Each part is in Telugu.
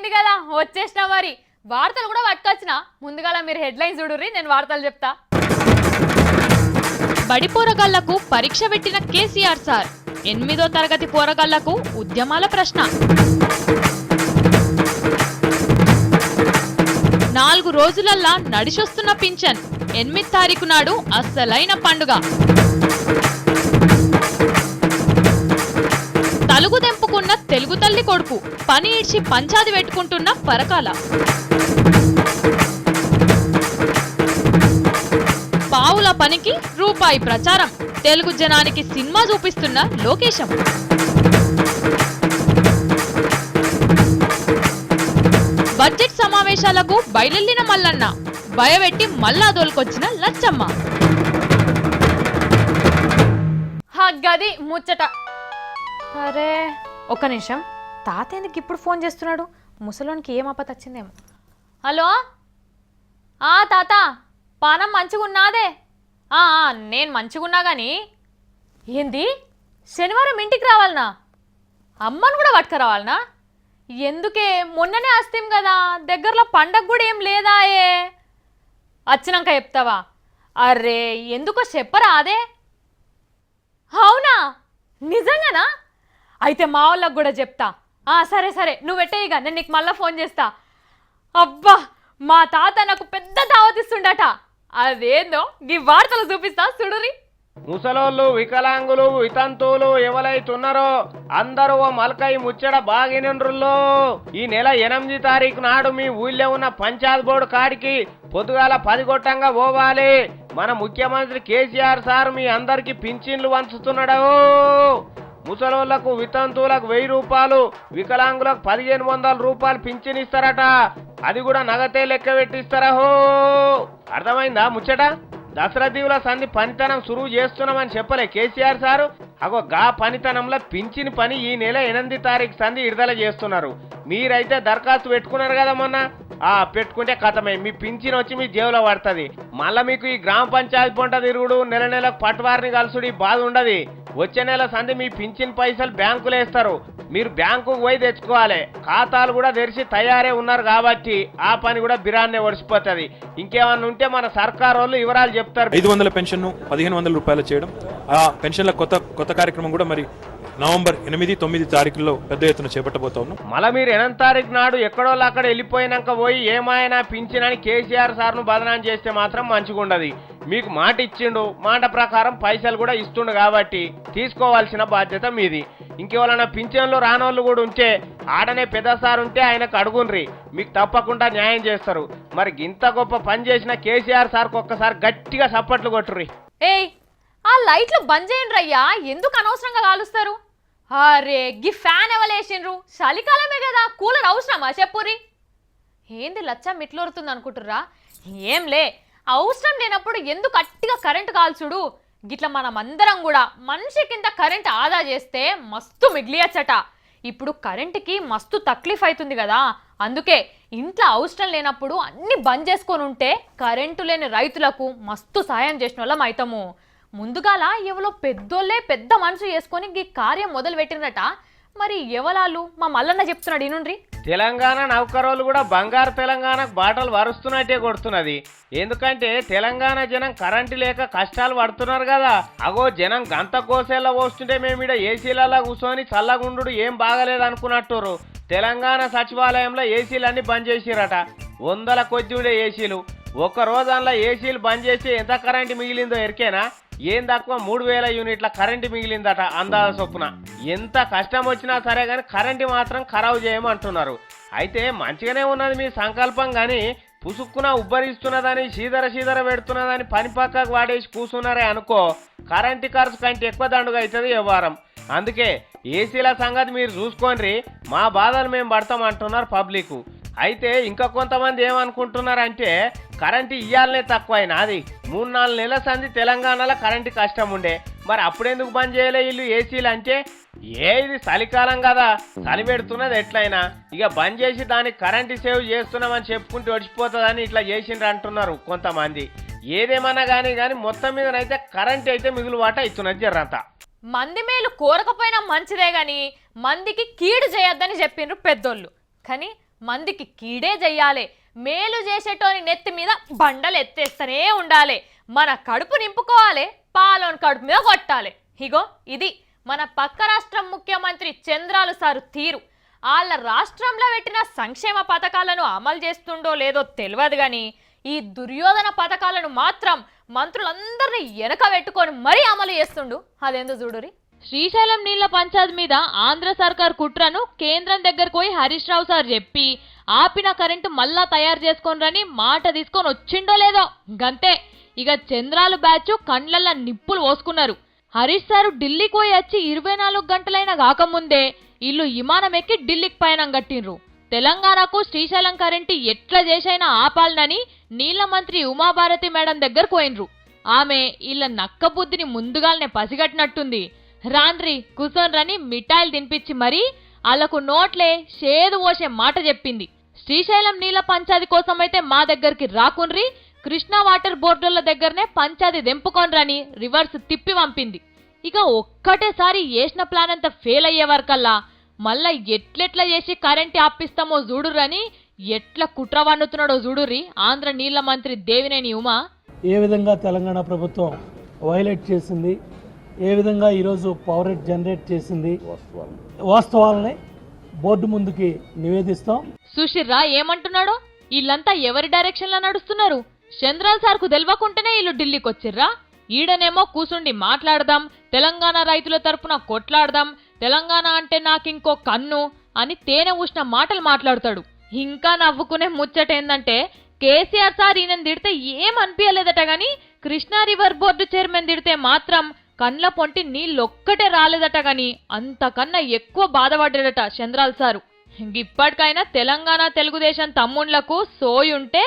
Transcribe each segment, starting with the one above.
అయింది కదా వచ్చేసినా మరి వార్తలు కూడా పట్టుకొచ్చిన ముందుగాల మీరు హెడ్లైన్స్ చూడుర్రి నేను వార్తలు చెప్తా. బడి పోరగాళ్లకు పరీక్ష పెట్టిన కేసీఆర్ సార్ 8వ తరగతి పోరగాళ్లకు ఉద్యమాల ప్రశ్న. 4 రోజులల్లా నడిచొస్తున్న పింఛన్ 8వ తారీఖు నాడు అస్సలైన పండుగ. తలుగు తెంపుకున్న తెలుగు తల్లి కొడుకు పని ఇడ్చి పంచాది పెట్టుకుంటున్న పరకాల. పావుల పనికి రూపాయి ప్రచారం తెలుగు జనానికి సినిమా చూపిస్తున్న లోకేశం. బడ్జెట్ సమావేశాలకు బయలుల్లిన మల్లన్న భయపెట్టి మల్లా దోలుకొచ్చిన లచ్చమ్మ. గది ముచ్చట. అరే ఒక్క నిమిషం, తాత ఎందుకు ఇప్పుడు ఫోన్ చేస్తున్నాడు? ముసలోనికి ఏం ఆపత వచ్చిందేమో. హలో తాత, పానం మంచిగున్నాదే? నేను మంచిగున్నా కానీ ఏంది శనివారం ఇంటికి రావాలనా? అమ్మను కూడా పట్టుకురావాలనా? ఎందుకే మొన్ననే వస్తాం కదా, దగ్గరలో పండగ కూడా ఏం లేదాయే. వచ్చినాక చెప్తావా? అరే ఎందుకో చెప్పరా అదే. అవునా నిజంగానా? అయితే మా వాళ్ళకు కూడా చెప్తా. సరే సరే నువ్వు పెట్టేయిగా, నేను నీకు మళ్ళీ ఫోన్ చేస్తా. అబ్బా మా తాత నాకు పెద్ద దావతిస్తుండట. అదేందో ఈ వార్తలు చూపిస్తా చూడురి. ముసలోళ్ళు, వికలాంగులు, వితంతువులు ఎవరైతున్నారో అందరూ ఓ మలకై ముచ్చట బాగినండ్రుల్లో. ఈ నెల 8వ తారీఖు నాడు మీ ఊళ్ళో ఉన్న పంచాయత్ బోర్డు కాడికి పొద్దుగాల 10 గొట్టంగా పోవాలి. మన ముఖ్యమంత్రి కేసీఆర్ సార్ మీ అందరికి పింఛన్లు వంచుతున్నాడు. ముసలోళ్లకు, వితంతువులకు 1000 రూపాయలు, వికలాంగులకు 1500 రూపాయలు పింఛన్ ఇస్తారట. అది కూడా నగతే లెక్క పెట్టిస్తారా? అర్థమైందా ముచ్చట? దసరా దీవుల సంధి పనితనం సురువు చేస్తున్నామని చెప్పలే కేసీఆర్ సారు? అగో గా పనితనంలో పింఛన్ పని ఈ నెల 8వ తారీఖు సంధి విడుదల చేస్తున్నారు. మీరైతే దరఖాస్తు పెట్టుకున్నారు కదా మొన్న. పెట్టుకుంటే కథమే, మీ పింఛన్ వచ్చి మీ జేబులో పడుతుంది. మళ్ళా మీకు ఈ గ్రామ పంచాయతీ పొంట తిరుగుడు, నెల నెలకు పట్టువారిని కలుసుడు ఈ బాధ ఉండదు. వచ్చే నెల సంధి మీ పింఛన్ పైసలు బ్యాంకులో వేస్తారు. మీరు బ్యాంకుకు పోయి తెచ్చుకోవాలి. ఖాతాలు కూడా తెరిచి తయారే ఉన్నారు కాబట్టి ఆ పని కూడా బిరాన్నే ఒడిసిపోతుంది. ఇంకేమన్నా ఉంటే మన సర్కారు వాళ్ళు వివరాలు చెప్తారు. 500 పెన్షన్ 1500 రూపాయలు చేయడం, ఆ పెన్షన్ల కొత్త కార్యక్రమం కూడా మరి నవంబర్ 8, 9 తారీఖుల్లో పెద్ద ఎత్తున చేపట్టబోతా ఉన్నాం. మళ్ళీ మీరు 8వ తారీఖు నాడు ఎక్కడోళ్ళు అక్కడ వెళ్ళిపోయినాక పోయి ఏమైనా పింఛనని కేసీఆర్ సార్ను బదనాం చేస్తే మాత్రం మంచిగా ఉండదు. మీకు మాట ఇచ్చిండు, మాట ప్రకారం పైసలు కూడా ఇస్తుండు కాబట్టి తీసుకోవాల్సిన బాధ్యత మీది. ఇంకెవరైనా పింఛన్లు రానోళ్ళు కూడా ఉంటే ఆడనే పెద్ద సార్ ఉంటే ఆయనకు అడుగుండ్రి, మీకు తప్పకుండా న్యాయం చేస్తారు. మరి ఇంత గొప్ప పని చేసిన కేసీఆర్ సార్కి ఒక్కసారి గట్టిగా సప్పట్లు కొట్టుర్రి. ఏయ్ ఆ లైట్లు బంద్ చేయండి రయ్యా, ఎందుకు అనవసరంగా కాలుస్తారు? అరే గి ఫ్యాన్ ఎవలేసిండ్రు? చలికాలమే కదా, కూలర్ అవసరమా చెప్పుర్రి. ఏంది లచ్చ మిట్లొరుతుంది అనుకుంటుర్రా? ఏంలే, అవసరం లేనప్పుడు ఎందుకు అట్టిగా కరెంటు కాల్చుడు. గిట్ల మనం అందరం కూడా మనిషి కింద కరెంట్ ఆదా చేస్తే మస్తు మిగిలియచ్చట. ఇప్పుడు కరెంటుకి మస్తు తక్లీఫ్ అవుతుంది కదా, అందుకే ఇంట్లో అవసరం లేనప్పుడు అన్ని బంద్ చేసుకొని ఉంటే కరెంటు లేని రైతులకు మస్తు సాయం చేసిన వాళ్ళం అవుతాము. ముందుగాల ఎవరో పెద్దోళ్ళే పెద్ద మనసు చేసుకొని ఈ కార్యం మొదలు పెట్టినట. మరి ఎవలాలు మా మల్లన్న చెప్తున్నాడు ఇనుండ్రి. తెలంగాణ నౌకరోళ్ళు కూడా బంగారు తెలంగాణకు బాటలు వరుస్తున్నట్టే కొడుతున్నది. ఎందుకంటే తెలంగాణ జనం కరెంటు లేక కష్టాలు పడుతున్నారు కదా. అగో జనం గంత కోసేలా పోస్తుంటే మేము ఇక్కడ ఏసీలలో కూర్చొని చల్లగుండు ఏం బాగలేదు అనుకున్నట్టురు. తెలంగాణ సచివాలయంలో ఏసీలన్నీ బంద్ చేసిరట. 100 కొద్ది ఉండే ఏసీలు. ఒక్కరోజు అందులో ఏసీలు బంద్ చేసి ఎంత కరెంటు మిగిలిందో ఎరికేనా? ఏం తక్కువ 3000 యూనిట్ల కరెంటు మిగిలిందట అందాల చొప్పున. ఎంత కష్టం వచ్చినా సరే కానీ కరెంటు మాత్రం ఖరాబు చేయమంటున్నారు. అయితే మంచిగానే ఉన్నది మీ సంకల్పం, కానీ పుసుక్కున ఉబ్బరిస్తున్నదని సీదర పెడుతున్నదని పని పక్కకు వాడేసి కూర్చున్నారే అనుకో, కరెంటు ఖర్చు కంటే ఎక్కువ దండుగా అవుతుంది వ్యవహారం. అందుకే ఏసీల సంగతి మీరు చూసుకోండి, మా బాధలు మేము పడతాం అంటున్నారు పబ్లిక్. అయితే ఇంకా కొంతమంది ఏమనుకుంటున్నారంటే కరెంటు ఇయ్యాలనే తక్కువైనా, అది 3-4 నెలల సంది తెలంగాణలో కరెంటు కష్టం ఉండే, మరి అప్పుడెందుకు బంద్ చేయలే వీళ్ళు ఏసీలు అంటే? ఇది చలికాలం కదా, చలి పెడుతున్నది ఎట్లయినా, ఇక బంద్ చేసి దానికి కరెంటు సేవ్ చేస్తున్నామని చెప్పుకుంటూ ఒడిచిపోతుందని ఇట్లా చేసిండ్రు అంటున్నారు కొంతమంది. ఏదేమన్నా కానీ మొత్తం మీదనైతే కరెంట్ అయితే మిగులుబాట ఇస్తున్నది జర్రంతా. మంది మేలు కోరకపోయినా మంచిదే గాని మందికి కీడు చేయొద్దని చెప్పిండ్రు పెద్దోళ్ళు. కానీ మందికి కీడే చెయ్యాలి, మేలు చేసేటోని నెత్తి మీద బండలు ఎత్తేస్తూనే ఉండాలి, మన కడుపు నింపుకోవాలి, పాలోని కడుపు మీద కొట్టాలి. ఇగో ఇది మన పక్క రాష్ట్రం ముఖ్యమంత్రి చంద్రాలు సారు తీరు. వాళ్ళ రాష్ట్రంలో పెట్టిన సంక్షేమ పథకాలను అమలు చేస్తుండో లేదో తెలియదు కానీ ఈ దుర్యోధన పథకాలను మాత్రం మంత్రులందరినీ వెనక పెట్టుకొని మరీ అమలు చేస్తుండు. అదేందో చూడురి. శ్రీశైలం నీళ్ల పంచాయతీ మీద ఆంధ్ర సర్కార్ కుట్రను కేంద్రం దగ్గరకు పోయి హరీష్ రావు సార్ చెప్పి ఆపిన కరెంటు మళ్ళా తయారు చేసుకోనరని మాట తీసుకొని వచ్చిండో లేదో గంతే. ఇక చంద్రాలు బ్యాచ్ కండ్లల్లో నిప్పులు పోసుకున్నారు. హరీష్ సారు ఢిల్లీకి పోయి వచ్చి 24 గంటలైనా కాకముందే ఇల్లు విమానం ఎక్కి ఢిల్లీకి పయనం కట్టిండ్రు. తెలంగాణకు శ్రీశైలం కరెంటు ఎట్లా చేసైనా ఆపాలనని నీళ్ల మంత్రి ఉమాభారతి మేడం దగ్గరకు పోయినరు. ఆమె ఇళ్ళ నక్క బుద్ధిని ముందుగానే పసిగట్టినట్టుంది. రాండ్రి కూసోన్రని మిఠాయిలు తినిపించి మరీ వాళ్ళకు నోట్లే షేదు పోసే మాట చెప్పింది. శ్రీశైలం నీళ్ల పంచాయతీ కోసమైతే మా దగ్గరికి రాకుండ్రి, కృష్ణా వాటర్ బోర్డుల దగ్గరనే పంచాయతీ దెంపుకోనరని రివర్స్ తిప్పి పంపింది. ఇక ఒక్కటేసారి వేసిన ప్లాన్ అంతా ఫెయిల్ అయ్యే వరకల్లా మళ్ళా ఎట్లెట్లా చేసి కరెంట్ ఆపిస్తామో చూడురని ఎట్లా కుట్ర వన్నుతున్నాడో చూడుర్రి ఆంధ్ర నీళ్ల మంత్రి దేవినేని ఉమా. ఏ విధంగా తెలంగాణ ప్రభుత్వం వైలేట్ చేసింది, ఏ విధంగా ఈరోజు పవర్ జనరేట్ చేసింది, వాస్తవాలని బోర్డు ముందుకి నివేదిస్తాం. సుశీర్రా ఏమంటున్నాడో, వీళ్ళంతా ఎవరి డైరెక్షన్ లో నడుస్తున్నారు? చంద్రాల్ సార్కు తెలవకుంటేనే వీళ్ళు ఢిల్లీకి వచ్చిర్రా. ఈడనేమో కూసుండి మాట్లాడదాం, తెలంగాణ రైతుల తరపున కొట్లాడదాం, తెలంగాణ అంటే నాకింకో కన్ను అని తేనె ఊసిన మాటలు మాట్లాడతాడు. ఇంకా నవ్వుకునే ముచ్చటేందంటే కేసీఆర్ సార్ ఈయనను తిడితే ఏం అనిపించలేదట గాని కృష్ణా రివర్ బోర్డు చైర్మన్ తిడితే మాత్రం కండ్ల పొంటి నీళ్ళొక్కటే రాలేదట గాని అంతకన్నా ఎక్కువ బాధపడ్డాడట చంద్రాల్ సారు. ఇప్పటికైనా తెలంగాణ తెలుగుదేశం తమ్ముళ్లకు సోయుంటే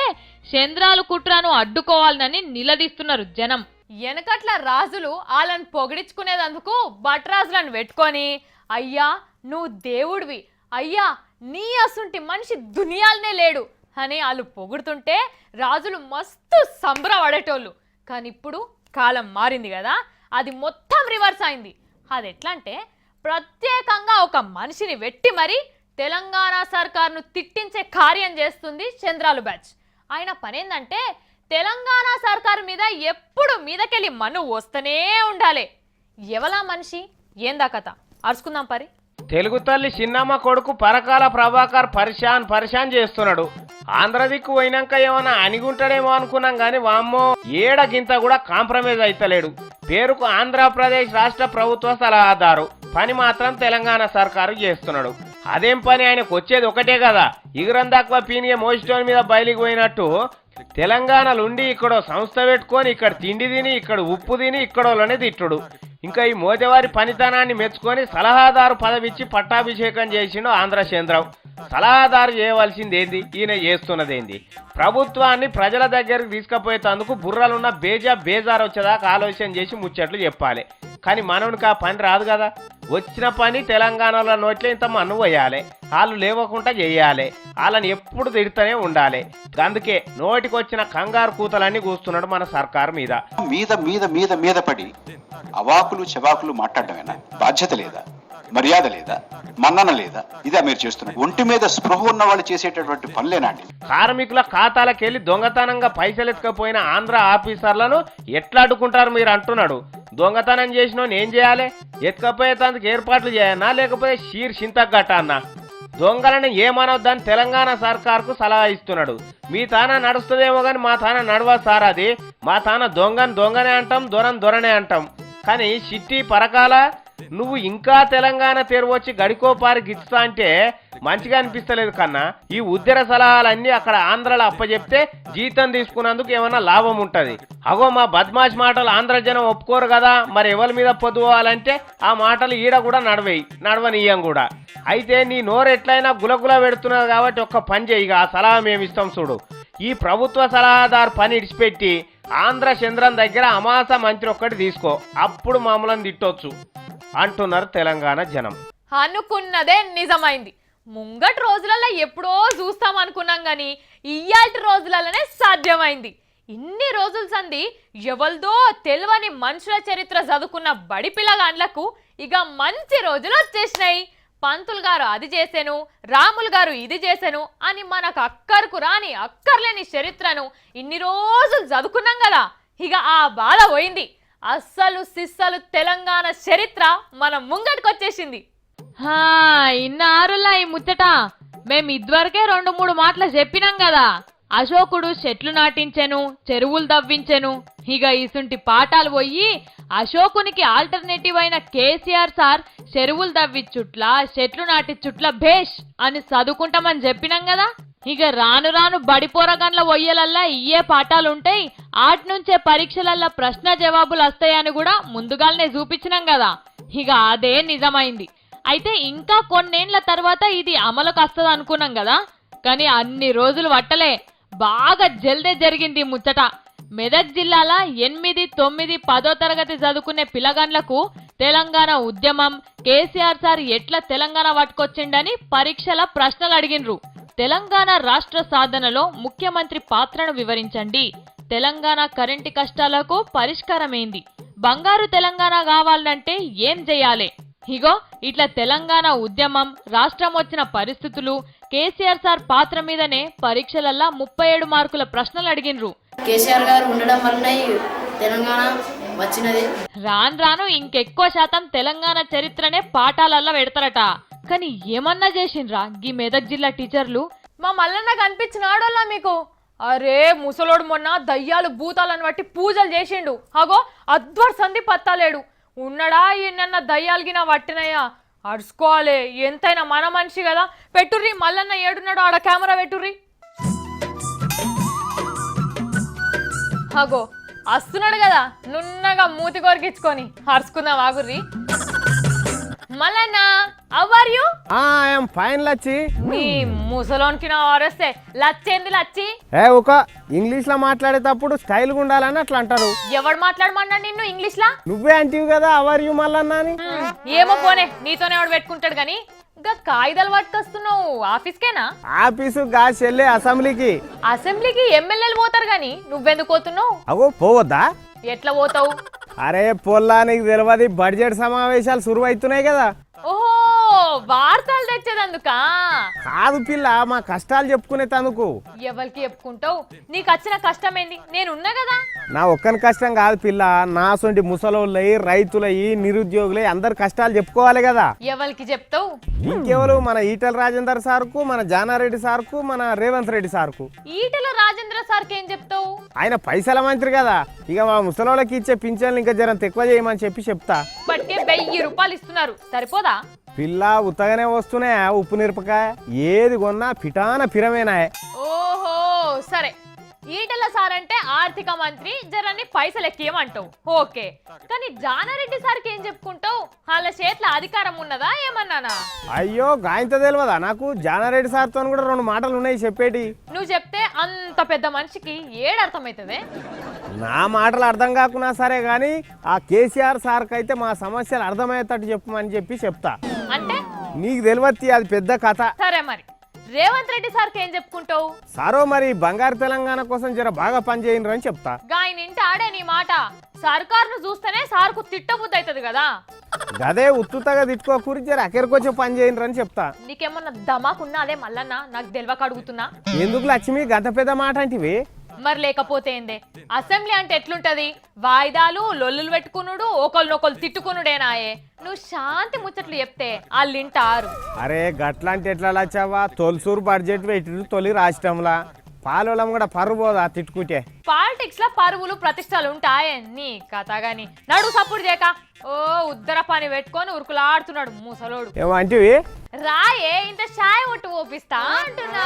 చంద్రాలు కుట్రను అడ్డుకోవాలని నిలదీస్తున్నారు జనం. వెనకట్ల రాజులు వాళ్ళని పొగిడించుకునేదందుకు భట్రాజులను పెట్టుకొని అయ్యా నువ్వు దేవుడివి, అయ్యా నీ అసుంటి మనిషి దునియాలనే లేడు అని వాళ్ళు పొగుడుతుంటే రాజులు మస్తు సంబరపడేటోళ్ళు. కానీ ఇప్పుడు కాలం మారింది కదా, అది మొత్తం రివర్స్ అయింది. అది ఎట్లా అంటే ప్రత్యేకంగా ఒక మనిషిని వెట్టి మరీ తెలంగాణ సర్కార్ను తిట్టించే కార్యం చేస్తుంది చంద్రాలు బ్యాచ్. ఆయన పనేందంటే తెలంగాణ సర్కారు మీద ఎప్పుడు మీదకెళ్ళి మన్ను వస్తూనే ఉండాలి. ఎవలా మనిషి ఏందా కథ అరుచుకుందాం పరి. తెలుగు తల్లి చిన్నమ్మ కొడుకు పరకాల ప్రభాకర్ పరిశాన్ చేస్తున్నాడు. ఆంధ్ర దిక్కు పోయినాక ఏమన్నా అణిగుంటాడేమో అనుకున్నాం గాని వామ్మో ఏడగింత కూడా కాంప్రమైజ్ అయితలేడు. పేరుకు ఆంధ్రప్రదేశ్ రాష్ట్ర ప్రభుత్వ సలహాదారు, పని మాత్రం తెలంగాణ సర్కారు చేస్తున్నాడు. అదేం పని, ఆయనకు వచ్చేది ఒకటే కదా, ఇగురం తక్కువ పీనిగే మోజిటోన్ మీద బయలికి పోయినట్టు తెలంగాణలుండి ఇక్కడో సంస్థ పెట్టుకొని ఇక్కడ తిండి తిని ఇక్కడ ఉప్పు తిని ఇక్కడోళ్ళనే తిట్టుడు. ఇంకా ఈ మోదీవారి పనితనాన్ని మెచ్చుకొని సలహాదారు పదవిచ్చి పట్టాభిషేకం చేసిండు ఆంధ్ర చంద్రం. సలహాదారు చేయవలసింది ఏంది, ఈయన చేస్తున్నదేంది? ప్రభుత్వాన్ని ప్రజల దగ్గరికి తీసుకుపోయేందుకు బుర్రలున్న బేజారు వచ్చేదాకా ఆలోచన చేసి ముచ్చట్లు చెప్పాలి. కానీ మనవునికి ఆ పని రాదు కదా. వచ్చిన పని తెలంగాణలో నోట్లే ఇంత మన్ను పోయాలి, వాళ్ళు లేవకుండా చేయాలి, వాళ్ళని ఎప్పుడు తిడుతూనే ఉండాలి. అందుకే నోటికొచ్చిన కంగారు కూతలన్నీ కూస్తున్నాడు మన సర్కారు మీద మీద మీద మీద మీద పడి అవాకులు చెవాకులు మాట్లాడమేనా? బాధ్యత లేదా, మర్యాద లేదా, మన్నన లేదా? ఇదే మీరు చేస్తున్నారు. ఒంటి మీద స్పృహ ఉన్న వాళ్ళు చేసేటటువంటి పనులేనాండి? కార్మికుల ఖాతాలకెళ్లి దొంగతనంగా పైసలు ఎత్తుకపోయిన ఆంధ్ర ఆఫీసర్లను ఎట్లా అడ్డుకుంటారు మీరు అంటున్నాడు. దొంగతనం చేసిన ఏం చేయాలి? ఎత్తుకపోయేందుకు ఏర్పాట్లు చేయన్నా లేకపోతే చింతగట్ట అన్నా? దొంగలను ఏమనొద్దని తెలంగాణ సర్కార్కు సలహా ఇస్తున్నాడు. మీ తాన నడుస్తుందేమో కానీ మా తాన నడవదు సార్. అది మా తాన దొంగనే అంటాం, దొరనే అంటాం. కానీ సిట్టి పరకాల నువ్వు ఇంకా తెలంగాణ తెరవచ్చి గడికోపారి గిచ్చుతా అంటే మంచిగా అనిపిస్తలేదు కన్నా. ఈ ఉద్యర సలహాలన్నీ అక్కడ ఆంధ్రలో అప్పచెప్తే జీతం తీసుకున్నందుకు ఏమన్నా లాభం ఉంటది. అగో మా బద్మాష్ మాటలు ఆంధ్ర జనం ఒప్పుకోరు కదా, మరి ఎవరి మీద పొద్దుకోవాలంటే ఆ మాటలు ఈడ కూడా నడవనీయం కూడా. అయితే నీ నోరు ఎట్లయినా గులగుల పెడుతున్నది కాబట్టి ఒక్క పని చేయి, ఆ సలహా మేమిస్తాం చూడు. ఈ ప్రభుత్వ సలహాదారు పని ఇడిచిపెట్టి ఆంధ్ర చంద్రం దగ్గర అమాస మంత్రి ఒక్కటి తీసుకో, అప్పుడు మామూలను తిట్టొచ్చు అంటున్నారు తెలంగాణ జనం. అనుకున్నదే నిజమైంది. ముంగటి రోజులలో ఎప్పుడో చూస్తాం అనుకున్నాం గాని ఇయ్యాల్టి రోజులలోనే సాధ్యమైంది. ఇన్ని రోజుల సంది ఎవల్దో తెలియని మనుషుల చరిత్ర చదువుకున్న బడి పిల్లగాండ్లకు ఇక మంచి రోజులు వచ్చేసినాయి. పంతులు గారు అది చేశాను, రాములు గారు ఇది చేశాను అని మనకు అక్కరకు రాని అక్కర్లేని చరిత్రను ఇన్ని రోజులు చదువుకున్నాం కదా, ఇక ఆ బాధ పోయింది. అస్సలు సిస్సలు తెలంగాణ చరిత్ర మన ముంగటికి వచ్చేసింది. ఇన్నారులా ఈ ముచ్చట మేము ఇదివరకే 2-3 మాటలు చెప్పినాం కదా. అశోకుడు చెట్లు నాటించెను, చెరువులు దవ్వించెను. ఇక ఇసుంటి పాఠాలు పోయి అశోకునికి ఆల్టర్నేటివ్ అయిన కేసీఆర్ సార్ చెరువులు దవ్విచ్చుట్లా చెట్లు నాటిచ్చుట్లా భేష్ అని చదువుకుంటామని చెప్పినాం కదా. ఇక రాను రాను బడిపోరగండ్ల ఒయ్యలల్లా ఇయ్యే పాఠాలుంటాయి, ఆటి నుంచే పరీక్షలల్లా ప్రశ్న జవాబులు వస్తాయని కూడా ముందుగానే చూపించినాం కదా. ఇక అదే నిజమైంది. అయితే ఇంకా కొన్నేళ్ల తర్వాత ఇది అమలుకు వస్తుంది అనుకున్నాం కదా, కానీ అన్ని రోజులు పట్టలే, బాగా జల్దే జరిగింది ముచ్చట. మెదక్ జిల్లాల 8, 9, 10వ తరగతి చదువుకునే పిల్లగాండ్లకు తెలంగాణ ఉద్యమం, కేసీఆర్ సార్ ఎట్లా తెలంగాణ పట్టుకొచ్చిండని పరీక్షల ప్రశ్నలు అడిగినరు. తెలంగాణ రాష్ట్ర సాధనలో ముఖ్యమంత్రి పాత్రను వివరించండి, తెలంగాణ కరెంటు కష్టాలకు పరిష్కారమేంది, బంగారు తెలంగాణ కావాలంటే ఏం చేయాలి, ఇగో ఇట్లా తెలంగాణ ఉద్యమం, రాష్ట్రం వచ్చిన పరిస్థితులు, కేసీఆర్ సార్ పాత్ర మీదనే పరీక్షలల్లా 37 మార్కుల ప్రశ్నలు అడిగినరు. కేసీఆర్ గారు ఉండడం వల్లనే తెలంగాణ వచ్చినది. రాను రాను ఇంకెక్కువ శాతం తెలంగాణ చరిత్రనే పాఠాలల్లా పెడతారట. కానీ ఏమన్నా చేసిండ్రా గీ మెదక్ జిల్లా టీచర్లు? మా మల్లన్న కనిపించినాడోలా మీకు? అరే ముసలోడు మొన్న దయ్యాలు భూతాలను బట్టి పూజలు చేసిండు, అగో అద్వర్ సంధి పత్తాలేడు. ఉన్నడా ఈయన దయ్యాలగిన పట్టినయ్యా, అడుచుకోవాలి, ఎంతైనా మన మనిషి కదా. పెట్టుర్రి మల్లన్న ఏడున్నాడు, ఆడ కెమెరా పెట్టుర్రి. అగో వస్తున్నాడు కదా, నున్నగా మూతి కొరికించుకొని అరుచుకుందాం ఆగుర్రి. Mallanna how are you? I am fine Lachchi. నీ ముసలోనికి నా వారొస్తే లచ్చేంది లచ్చి? ఒక ఇంగ్లీష్ లో మాట్లాడేటప్పుడు స్టైల్ గా ఉండాలని అట్లా అంటారు. ఎవడు మాట్లాడమన్నా నిన్ను ఇంగ్లీష్ లా? నువ్వే అంటివి కదా అవర్ యు మల్లన్న అని. ఏమో పోనే, నీతోనే ఎవడు పెట్టుకుంటాడు గాని. ఇంకా కాగితాలు పట్టుకొస్తున్నావు ఆఫీస్కేనా? ఆఫీసు గా చెల్లె అసెంబ్లీకి. అసెంబ్లీకి ఎమ్మెల్యేలు పోతారు గాని నువ్వెందుకు పోతున్నావు? అగో పోవద్దా? ఎట్లా పోతావు? అరే పొల్లా నీకు తెలియదు, బడ్జెట్ సమావేశాలు సురువైతున్నాయి కదా. ఓహో వార్తలు తెచ్చేదందుకా? కాదు పిల్ల, మా కష్టాలు చెప్పుకునే తందుకు. ఎవరికి చెప్పుకుంటావు? నీకు వచ్చిన కష్టం ఏంది? నేనున్నా కదా. నా ఒక్కని కష్టం కాదు పిల్ల, నా సొంటి ముసలోళ్ళయి, రైతులయి, నిరుద్యోగులై అందరు కష్టాలు చెప్పుకోవాలి కదా. ఎవరికి చెప్తావు? ఇంకెవరు? మన ఈటల రాజేందర్ సార్కు, మన జానారెడ్డి సార్కు, మన రేవంత్ రెడ్డి సార్కు. ఈటల రాజేంద్ర సార్కి ఏం చెప్తావు? ఆయన పైసల మంత్రి కదా, ఇక మా ముసలోళ్ళకి ఇచ్చే పింఛన్లు ఇంకా జరంత ఎక్కువ చేయమని చెప్తా. బట్టే 1000 రూపాయలు ఇస్తున్నారు, సరిపోదా? పిల్ల ఉత్తగానే వస్తున్నాయా ఉప్పు మిరపకాయ? ఏది కొన్నా పిటాన పిరమేనాయే. ఓహో సరే, ఈటల సార్ అంటే ఆర్థిక మంత్రి, జరాన్ని పైసలు ఎక్కియమంటావు ఓకే. కానీ జానారెడ్డి సార్కి ఏం చెప్పుకుంటావు? వాళ్ళ చేతిలో అధికారం ఉన్నదా ఏమన్నానా? అయ్యో గాయంత తెలియదా నాకు? జానారెడ్డి సార్తో కూడా 2 మాటలు ఉన్నాయి చెప్పేటి. నువ్వు చెప్తే అంత పెద్ద మనిషికి ఏడు అర్థమవుతుంది? నా మాటలు అర్థం కాకున్నా సరే గాని ఆ కేసీఆర్ సార్కి అయితే మా సమస్యలు అర్థమయ్యేటట్టు చెప్పమని చెప్తా. అంటే నీకు తెలియదు, అది పెద్ద కథ. సరే మరి రేవంత్ రెడ్డి సార్కి ఏం చెప్పుకుంటావు? సారో మరి బంగారు తెలంగాణ కోసం జర బాగా పనిచేయండి అని చెప్తా. గాయన ఇంటి ఆడే నీ మాట. సర్కారును చూస్తేనే సార్కు తిట్టబుద్ధి అవుతుంది కదా. గదే ఉత్తుతగా తిట్టుకోకూరి జర అక్కడికొచ్చే పని చేయండి అని చెప్తా. నీకేమన్నా దమాకున్నా అదే మల్లన్న నాకు తెలియక అడుగుతున్నా. ఎందుకు లక్ష్మి గంత పెద్ద మాట అంటివి? మరి లేకపోతే ఏందే? అసెంబ్లీ అంటే ఎట్లుంటది? వాయిదాలు, లొల్లులు పెట్టుకునుడు, ఒకళ్ళనొకళ్ళు తిట్టుకునుడేనాయే. నువ్వు శాంతి ముచ్చట్లు చెప్తే వాళ్ళింటారు. అరే గట్లాంటి ఎట్లా లచ్చావా? తొలిసూరు బడ్జెట్ పెట్టిరు తొలి రాష్ట్రంలా, పాలోలం కూడా పరువు పోదా తిట్టుకుంటే? పాలిటిక్స్ లో పరువులు ప్రతిష్టలు ఉంటాయే నీ కథ గాని. నడు సప్పుడు చేయక ఓ ఉద్దర పని పెట్టుకొని ఉరుకులాడుతున్నాడు ముసలోడు. ఏమో అంటివి? రాయే ఇంత చాయ్ ఒట్టు ఓపిస్తా అంటున్నా.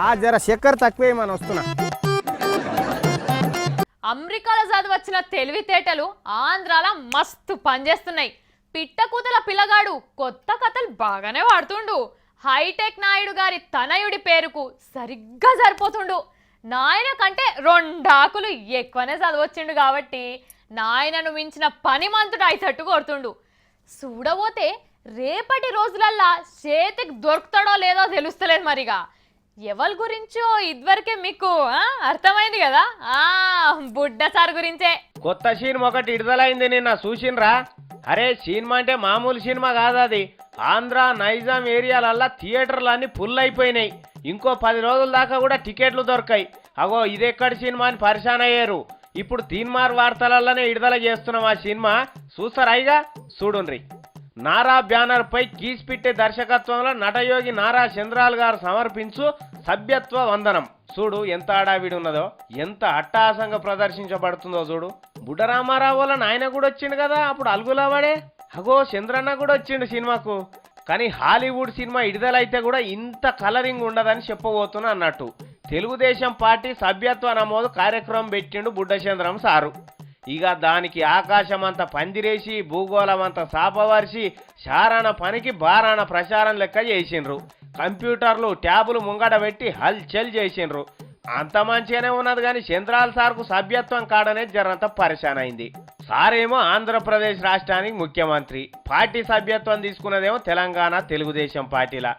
ఆ జర చక్కెర తక్కువేమని వస్తున్నా. అమెరికాలో చదివచ్చిన తెలివితేటలు ఆంధ్రాల మస్తు పనిచేస్తున్నాయి. పిట్టకూతల పిల్లగాడు కొత్త కథలు బాగానే వాడుతుండు. హైటెక్ నాయుడు గారి తనయుడి పేరుకు సరిగ్గా సరిపోతుండు. నాయన కంటే 2 ఆకులు ఎక్కువనే చదవచ్చిండు కాబట్టి నాయనను మించిన పనిమంతుడు అయితట్టు కొడుతుండు. చూడబోతే రేపటి రోజులల్లా చేతికి దొరుకుతాడో లేదో తెలుస్తలేదు. మరిగా ఎవరి గురించో ఇదివరకే మీకు అర్థమైంది కదా. బుడ్డ సార్ గురించే. కొత్త సినిమా ఒకటి విడుదలైంది, నిన్న చూసిన్రా? అరే సినిమా అంటే మామూలు సినిమా కాదు, అది ఆంధ్ర నైజాం ఏరియాలల్లా థియేటర్లన్నీ ఫుల్ అయిపోయినాయి. ఇంకో 10 రోజుల దాకా కూడా టికెట్లు దొరకాయి. అగో ఇదెక్కడి సినిమా అని పరిశాన్ అయ్యారు. ఇప్పుడు తీన్మార్ వార్తలలోనే విడుదల చేస్తున్నాం ఆ సినిమా. చూస్తారాయిగా చూడుండ్రి. నారా బ్యానర్ పై కీస్పిట్టే దర్శకత్వంలో నటయోగి నారా చంద్రాల్ గారు సమర్పించు సభ్యత్వ వందనం. చూడు ఎంత ఆడావిడి ఉన్నదో, ఎంత అట్టహాసంగా ప్రదర్శించబడుతుందో చూడు. బుడ్డరామారావు వల్ల నాయన కూడా వచ్చిండు కదా అప్పుడు అలుగులవాడే. అగో చంద్రన్న కూడా వచ్చిండు సినిమాకు. కానీ హాలీవుడ్ సినిమా విడుదలైతే కూడా ఇంత కలరింగ్ ఉండదని చెప్పబోతున్నా అన్నట్టు. తెలుగుదేశం పార్టీ సభ్యత్వ నమోదు కార్యక్రమం పెట్టిండు బుడ్డచంద్రం సారు. ఇక దానికి ఆకాశం అంత పందిరేసి భూగోళం అంత సాపవర్సి శారాన పనికి బారాన ప్రచారం లెక్క చేసిండ్రు. కంప్యూటర్లు ట్యాబులు ముంగడ పెట్టి హల్చల్ చేసిండ్రు. అంత మంచిగానే ఉన్నది కానీ చంద్రాల్ సార్కు సభ్యత్వం కాడనే జరంత పరిశాన్ అయింది. సారేమో ఆంధ్రప్రదేశ్ రాష్ట్రానికి ముఖ్యమంత్రి, పార్టీ సభ్యత్వం తీసుకున్నదేమో తెలంగాణ తెలుగుదేశం పార్టీలా.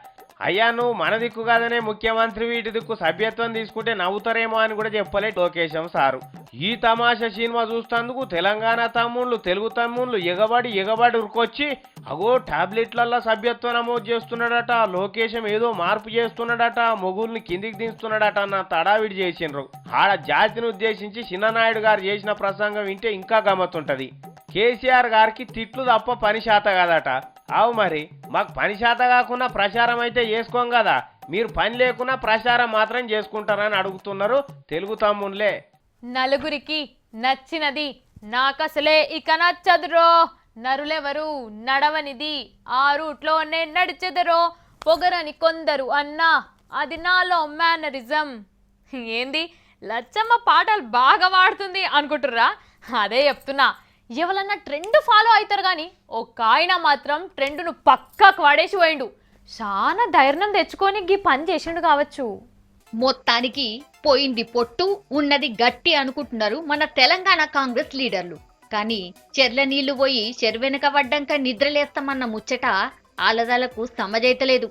అయ్యా నువ్వు మన దిక్కు కాదనే ముఖ్యమంత్రి వీటి దిక్కు సభ్యత్వం తీసుకుంటే నవ్వుతారేమో అని కూడా చెప్పలే లోకేశం సారు. ఈ తమాషా సినిమా చూస్తేందుకు తెలంగాణ తమ్ముళ్ళు తెలుగు తమ్ముళ్ళు ఎగబడి ఉరుకొచ్చి అగో టాబ్లెట్లల్లో సభ్యత్వం నమోదు చేస్తున్నాడట, లోకేశం ఏదో మార్పు చేస్తున్నాడట, మొగుల్ని కిందికి దించుతున్నాడట అన్న తడావిడి చేసిండ్రు. ఆడ జాతిని ఉద్దేశించి చిన్ననాయుడు గారు చేసిన ప్రసంగం వింటే ఇంకా గమ్మత్తుంటది. కేసీఆర్ గారికి తిట్లు తప్ప పని శాత కాదట. అవు మరి మాకు పని శాత కాకుండా ప్రచారం అయితే చేసుకోం కదా, మీరు పని లేకున్నా ప్రచారం మాత్రం చేసుకుంటారని అడుగుతున్నారు తెలుగు తమ్ముళ్ళే. నలుగురికి నచ్చినది నాకసలే ఇక నచ్చదురో, నరులెవరు నడవనిది ఆ రూట్లోనే నడిచెదరో, పొగరని కొందరు అన్నా అది నాలో మేనరిజం. ఏంది లచ్చమ్మ పాటలు బాగా వాడుతుంది అనుకుంటుర్రా? అదే చెప్తున్నా, ఎవరన్నా ట్రెండ్ ఫాలో అవుతారు కానీ ఒక్క ఆయన మాత్రం ట్రెండ్ను పక్కకు వాడేసి పోయిండు. చాలా ధైర్యం తెచ్చుకొని గీ పని చేసిండు కావచ్చు. మొత్తానికి పోయింది పొట్టు ఉన్నది గట్టి అనుకుంటున్నారు మన తెలంగాణ కాంగ్రెస్ లీడర్లు. కానీ చెర్ల నీళ్లు పోయి చెరువెనక పడ్డాక నిద్రలేస్తామన్న ముచ్చట ఆలదాలకు సమజైతలేదు.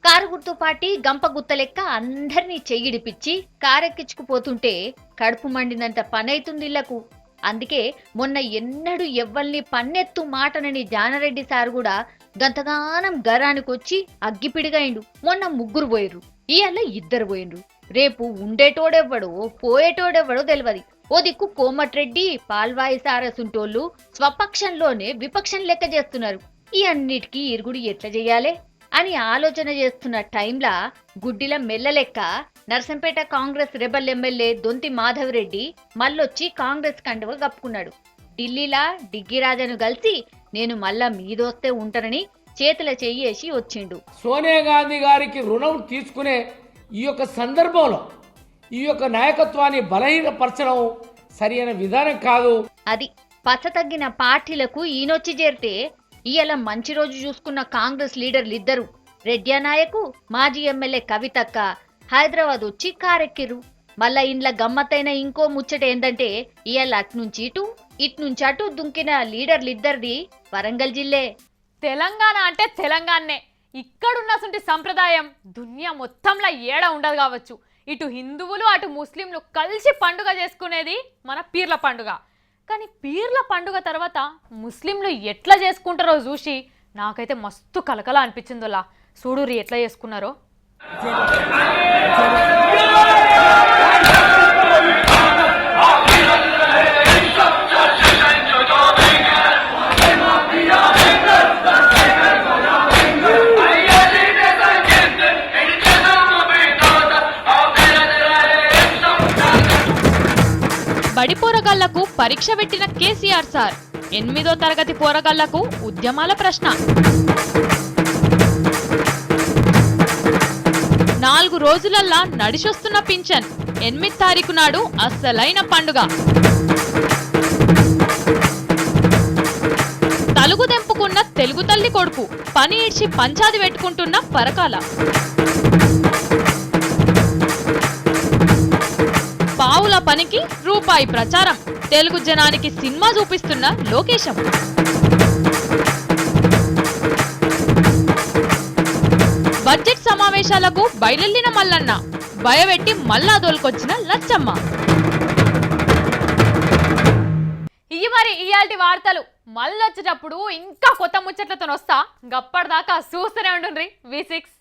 కారు గుర్తు పార్టీ గంప గుత్త లెక్క అందరినీ చెయ్యిడిపిచ్చి కారెక్కించుకుపోతుంటే కడుపు మండినంత పనైతుంది ఇళ్లకు. అందుకే మొన్న ఎన్నడూ ఎవ్వల్ని పన్నెత్తు మాటనని జానారెడ్డి సార్ కూడా గంతగానం గరానికొచ్చి అగ్గిపిడిగాయిండు. మొన్న 3 పోయిర్రు, ఇవాళ 2 పోయిండ్రు. రేపు ఉండేటోడెవ్వడో పోయేటోడెవ్వడో తెలియదు. ఓ దిక్కు కోమటిరెడ్డి పాల్వాయి సారసుంటోళ్ళు స్వపక్షంలోనే విపక్షం లెక్క చేస్తున్నారు. ఈ అన్నిటికీ ఇరుగుడు ఎట్లా చెయ్యాలే అని ఆలోచన చేస్తున్న టైంలా గుడ్డిల మెల్లలెక్క నర్సంపేట కాంగ్రెస్ రెబల్ ఎమ్మెల్యే దొంతి మాధవరెడ్డి మళ్ళొచ్చి కాంగ్రెస్ కండువ కప్పుకున్నాడు. ఢిల్లీలా డిగ్గిరాజను కలిసి నేను మళ్ళా మీదోస్తే ఉంటానని చేతుల చెయ్యేసి వచ్చిండు. సోనియా గాంధీ గారికి రుణం తీసుకునే ఈ యొక్క సందర్భంలో ఈ యొక్క నాయకత్వాన్ని బలహీనపరచడం సరైన విధానం కాదు. అది పచ్చ తగ్గిన పార్టీలకు ఈయనొచ్చి చేరితే ఇయాల మంచి రోజు చూసుకున్న కాంగ్రెస్ లీడర్లిద్దరు రెడ్డి నాయకు మాజీ ఎమ్మెల్యే కవితక్క హైదరాబాద్ వచ్చి కారెక్కిర్రు. మళ్ళా ఇండ్ల గమ్మత్తైన ఇంకో ముచ్చట ఏందంటే ఇయాల అట్నుంచి ఇటు ఇట్నుంచి అటు దుంకిన లీడర్లిద్దరిది వరంగల్ జిల్లే. తెలంగాణ అంటే తెలంగాణనే. ఇక్కడున్నటువంటి సంప్రదాయం దునియా మొత్తంలో ఏడ ఉండదు కావచ్చు. ఇటు హిందువులు అటు ముస్లింలు కలిసి పండుగ చేసుకునేది మన పీర్ల పండుగ. కానీ పీర్ల పండుగ తర్వాత ముస్లింలు ఎట్లా చేసుకుంటారో చూసి నాకైతే మస్తు కలకల అనిపించిందిలా. చూడురి ఎట్లా చేసుకున్నారో. బడి పోరగాళ్లకు పరీక్ష పెట్టిన కేసీఆర్ సార్ 8వ తరగతి పోరగాళ్లకు ఉద్యమాల ప్రశ్న. 4 రోజులల్లా నడిచొస్తున్న పింఛన్ 8వ తారీఖు నాడు అస్సలైన పండుగ. తలుగు దెంపుకున్న తెలుగు తల్లి కొడుకు పని ఇడ్చి పంచాది పెట్టుకుంటున్న పరకాల. పావుల పనికి రూపాయి ప్రచారం తెలుగు జనానికి సినిమా చూపిస్తున్న లోకేశం. బడ్జెట్ సమావేశాలకు బయలుల్లిన మల్లన్న భయపెట్టి మల్లా దోలుకొచ్చిన లచ్చమ్మ. ఇవి మరి ఇయాల్టి వార్తలు. మళ్ళీ వచ్చేటప్పుడు ఇంకా కొత్త ముచ్చట్లతో వస్తా. గప్పటిదాకా చూస్తూనే ఉండుండ్రి V6.